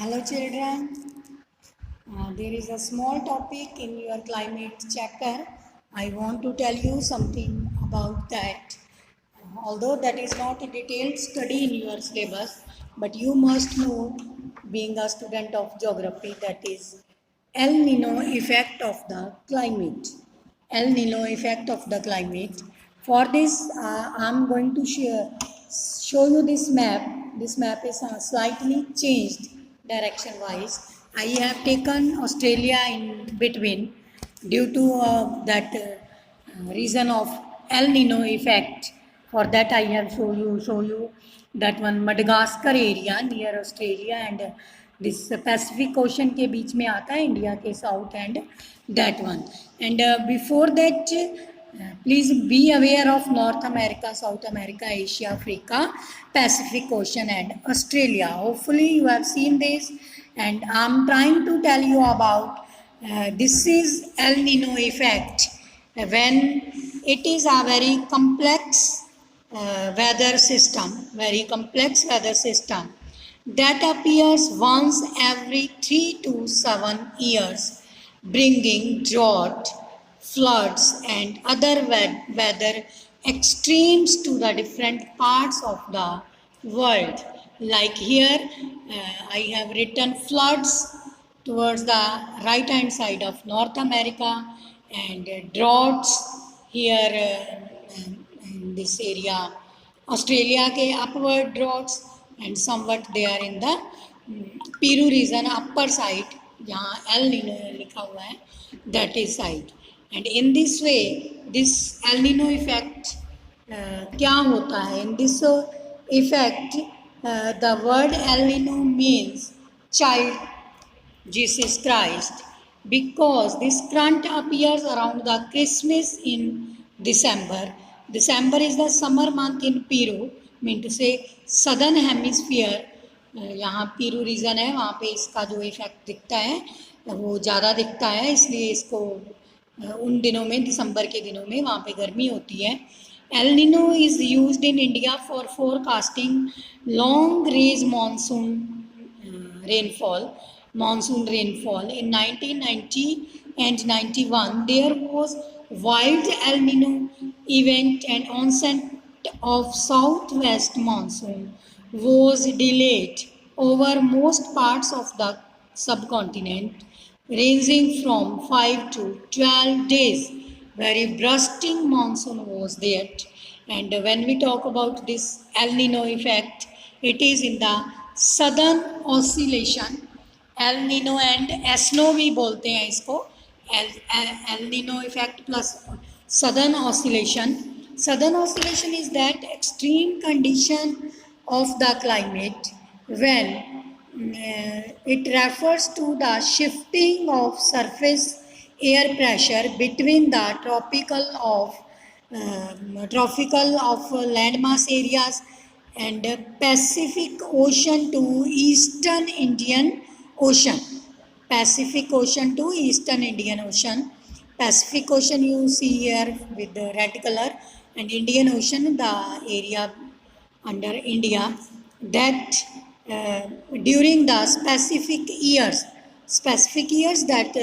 Hello children, there is a small topic in your climate chapter. I want to tell you something about that. Although that is not a detailed study in your syllabus, but you must know, being a student of geography, that is El Nino effect of the climate. El Nino effect of the climate. For this, I am going to show you this map. This map is slightly changed direction wise. I have taken Australia in between due to reason of El Nino effect. For that, I have show you that one Madagascar area near Australia and this Pacific Ocean के बीच में आता है India के south and that one. And before that, please be aware of North America, South America, Asia, Africa, Pacific Ocean and Australia. Hopefully you have seen this, and I'm trying to tell you about this is El Nino effect when it is a very complex weather system that appears once every 3 to 7 years, bringing drought, floods, and other weather extremes to the different parts of the world. Like here, I have written floods towards the right hand side of North America and droughts here in this area, Australia के upward droughts and somewhat they are in the Peru region upper side जहाँ El Nino लिखा हुआ है that is side. And in this way this El Nino effect क्या होता है? In this effect the word El Nino means child Jesus Christ, because this front appears around the Christmas in December. December is the summer month in Peru, mean to say southern hemisphere. यहाँ पीरू reason है, वहाँ पे इसका जो effect दिखता है वो ज़्यादा दिखता है, इसलिए इसको उन दिनों में दिसंबर के दिनों में वहाँ पे गर्मी होती है. El Nino is used in India for forecasting long range monsoon rainfall. In 1990 and 91 there was wild El Nino event and onset of southwest monsoon was delayed over most parts of the subcontinent, ranging from 5 to 12 days. Very bursting monsoon was there. And when we talk about this El Nino effect, it is in the southern oscillation. El Nino and Esno भी बोलते हैं इसको. El Nino effect plus southern oscillation. Southern oscillation is that extreme condition of the climate when it refers to the shifting of surface air pressure between the tropical of landmass areas and Pacific Ocean to Eastern Indian Ocean. Pacific Ocean to Eastern Indian Ocean. Pacific Ocean you see here with the red color, and Indian Ocean the area under India, that during the specific years that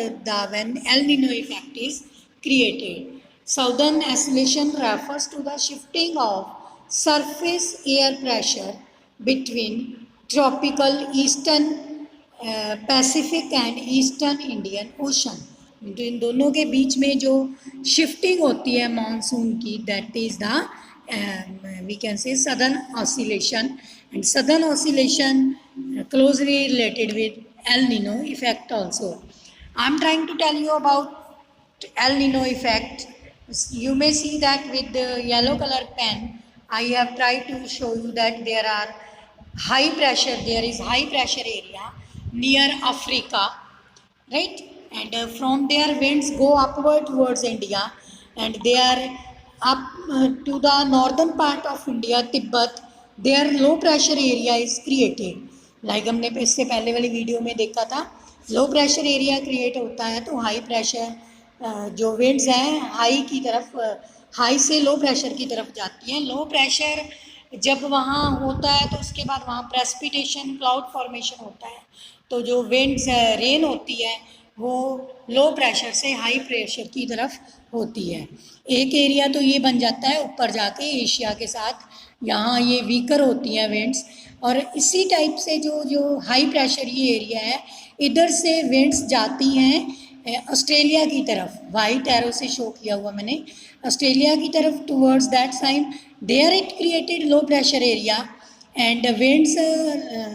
when El Nino effect is created. Southern oscillation refers to the shifting of surface air pressure between tropical eastern Pacific and Eastern Indian Ocean. तो इन दोनों के बीच में जो shifting होती है monsoon की, that is the we can say southern oscillation, and southern oscillation closely related with El Nino effect also. I am trying to tell you about El Nino effect. You may see that with the yellow color pen I have tried to show you that there is high pressure area near Africa, right? And from there winds go upward towards India, and they are up to the northern part of India, Tibet, there low pressure area is created. Like हमने इससे पहले वाली video में देखा था, लो pressure area create होता है तो हाई प्रेशर जो विंड्स हैं हाई की तरफ, हाई से लो प्रेशर की तरफ जाती हैं. लो प्रेशर जब वहाँ होता है तो उसके बाद वहाँ प्रेसिपिटेशन क्लाउड फॉर्मेशन होता है, तो जो विंड्स रेन होती है वो लो प्रेशर से हाई प्रेशर की तरफ होती है। एक एरिया तो ये बन जाता है ऊपर जाके एशिया के साथ, यहाँ ये वीकर होती हैं विंड्स, और इसी टाइप से जो जो हाई प्रेशर ये एरिया है, इधर से विंड्स जाती हैं ऑस्ट्रेलिया की तरफ, वाइट एरो से शो किया हुआ मैंने, ऑस्ट्रेलिया की तरफ towards that side, there it created low pressure area and winds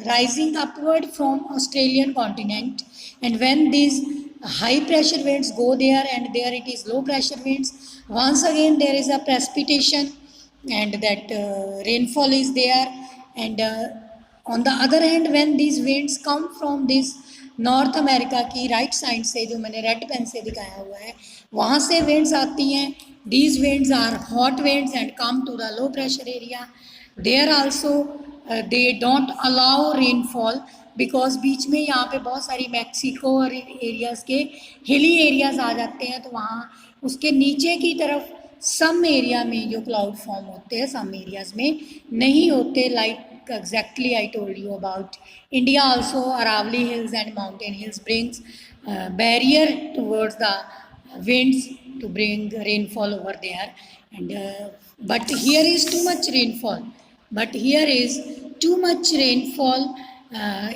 rising upward from Australian continent, and when these high pressure winds go there and there it is low pressure winds, once again there is a precipitation and that rainfall is there, and on the other hand when these winds come from this north America की right side से, जो मैंने red pen से दिखाया हुआ है, वहाँ से विंड्स आती हैं, these winds are hot winds and come to the low pressure area, there also they don't allow rainfall, because बीच में यहाँ पे बहुत सारी मैक्सिको और एरियाज़ के हिली एरियाज़ आ जाते हैं, तो वहाँ उसके नीचे की तरफ सम एरिया में जो क्लाउड फॉर्म होते हैं, सम एरियाज़ में नहीं होते, like exactly I told you about India also, Aravalli Hills and mountain hills brings barrier towards the winds to bring rainfall over there, and but here is too much rainfall,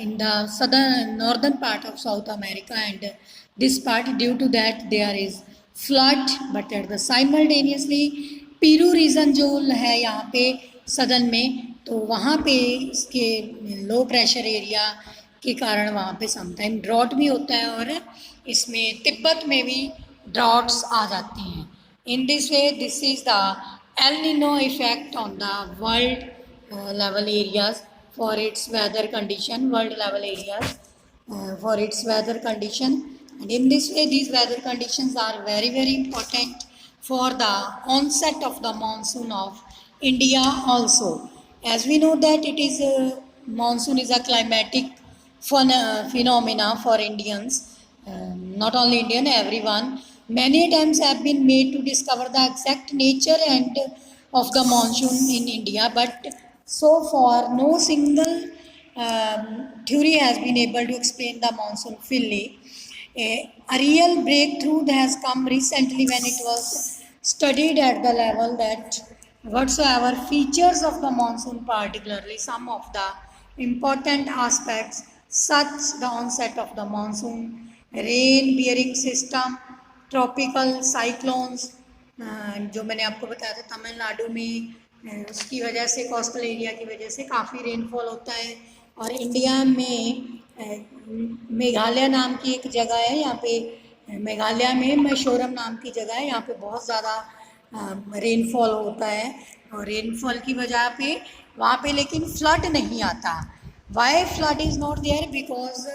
in the southern northern part of South America, and this part due to that there is flood, but at the simultaneously Peru region जो है यहाँ पे सदन में, तो वहाँ पे इसके लो प्रेशर एरिया के कारण वहाँ पे समटाइम ड्रॉट भी होता है, और इसमें तिब्बत में भी ड्रॉट्स आ जाती हैं। In this way this is the El Nino effect on the world level areas for its weather condition, world level areas for its weather condition, and in this way these weather conditions are very very important for the onset of the monsoon of India also. As we know that it is monsoon is a climatic phenomena for Indians, not only Indian, everyone. Many attempts have been made to discover the exact nature and of the monsoon in India, but so far no single theory has been able to explain the monsoon fully. A real breakthrough has come recently when it was studied at the level that whatsoever features of the monsoon, particularly some of the important aspects such the onset of the monsoon, rain bearing system, tropical cyclones, जो मैंने आपको बताया था तमिलनाडु में उसकी वजह से, coastal area की वजह से काफ़ी रेनफॉल होता है, और इंडिया में मेघालय नाम की एक जगह है, यहाँ पे मेघालय में मैशोरम नाम की जगह है, यहाँ पे बहुत ज़्यादा रेनफॉल होता है, और रेनफॉल की वजह पे वहाँ पे लेकिन फ्लड नहीं आता। Why flood is not there? Because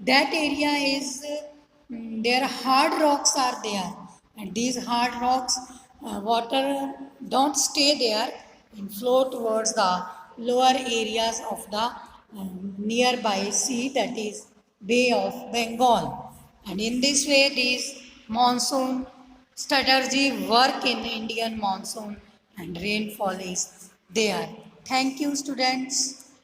that area is there hard rocks are there, and these hard rocks water don't stay there and flow towards the lower areas of the nearby sea, that is Bay of Bengal. And in this way these monsoon strategy work in Indian monsoon and rainfall is there. Thank you students.